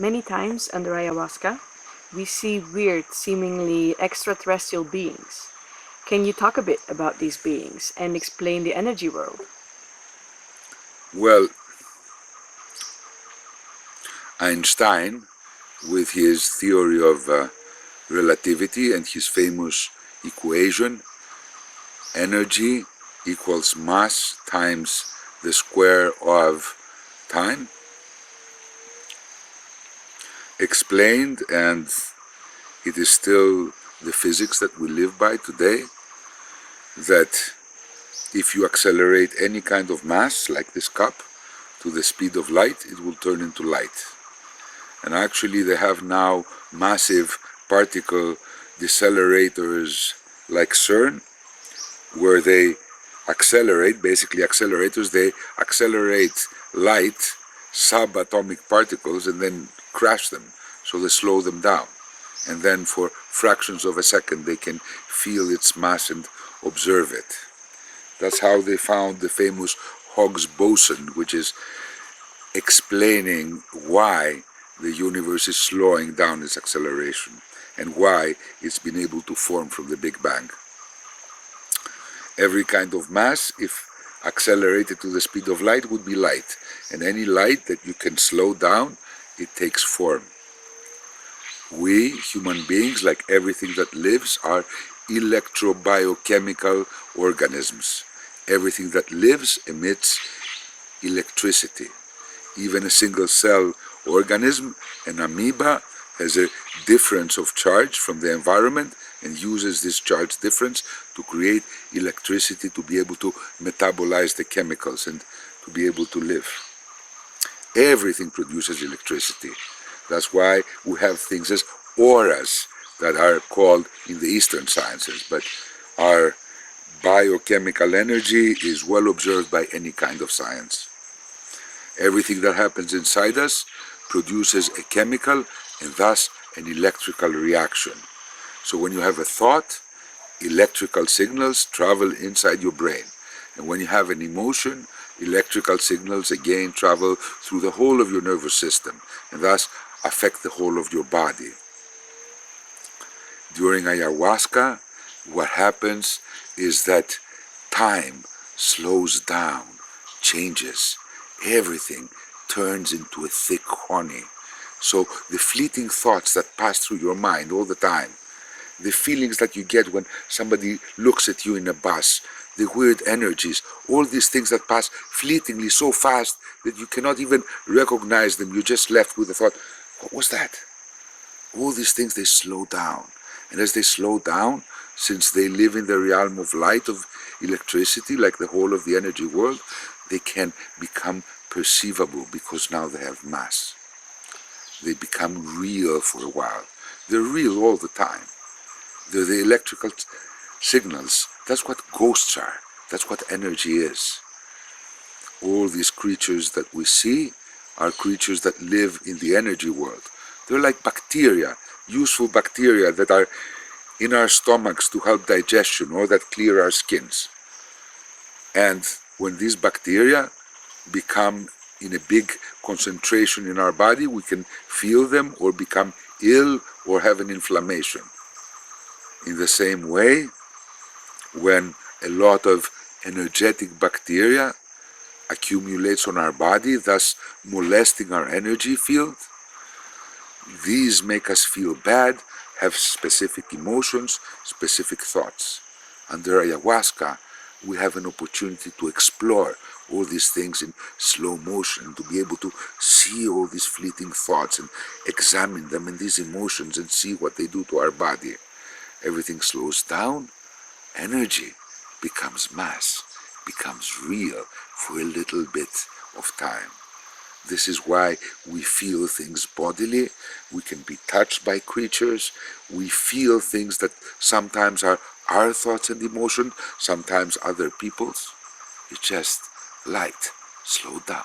Many times under ayahuasca, we see weird, seemingly extraterrestrial beings. Can you talk a bit about these beings and explain the energy world? Well, Einstein, with his theory of relativity and his famous equation, energy equals mass times the square of time, explained, and it is still the physics that we live by today, that if you accelerate any kind of mass, like this cup, to the speed of light, it will turn into light. And actually they have now massive particle decelerators like CERN, where they accelerate, basically accelerators, they accelerate light, subatomic particles, and then crash them, so they slow them down. And then for fractions of a second they can feel its mass and observe it. That's how they found the famous Higgs boson, which is explaining why the universe is slowing down its acceleration and why it's been able to form from the Big Bang. Every kind of mass, if accelerated to the speed of light, would be light. And any light that you can slow down, it takes form. We, human beings, like everything that lives, are electrobiochemical organisms. Everything that lives emits electricity. Even a single cell organism, an amoeba, has a difference of charge from the environment and uses this charge difference to create electricity to be able to metabolize the chemicals and to be able to live. Everything produces electricity. That's why we have things as auras that are called in the Eastern sciences, but our biochemical energy is well observed by any kind of science. Everything that happens inside us produces a chemical and thus an electrical reaction. So when you have a thought, electrical signals travel inside your brain. And when you have an emotion, electrical signals again travel through the whole of your nervous system and thus affect the whole of your body. During ayahuasca, what happens is that time slows down, changes. Everything turns into a thick honey. So the fleeting thoughts that pass through your mind all the time, the feelings that you get when somebody looks at you in a bus, the weird energies, all these things that pass fleetingly so fast that you cannot even recognize them. You're just left with the thought, what was that? All these things, they slow down. And as they slow down, since they live in the realm of light, of electricity, like the whole of the energy world, they can become perceivable because now they have mass. They become real for a while. They're real all the time. They're the electrical signals. That's what ghosts are. That's what energy is. All these creatures that we see are creatures that live in the energy world. They're like bacteria, useful bacteria that are in our stomachs to help digestion or that clear our skins. And when these bacteria become in a big concentration in our body, we can feel them or become ill or have an inflammation. In the same way, when a lot of energetic bacteria accumulates on our body, thus molesting our energy field, these make us feel bad, have specific emotions, specific thoughts. Under ayahuasca, we have an opportunity to explore all these things in slow motion, to be able to see all these fleeting thoughts and examine them and these emotions and see what they do to our body. Everything slows down, energy becomes mass, becomes real for a little bit of time. This is why we feel things bodily, we can be touched by creatures, we feel things that sometimes are our thoughts and emotion, sometimes other people's. It's just light, slow down.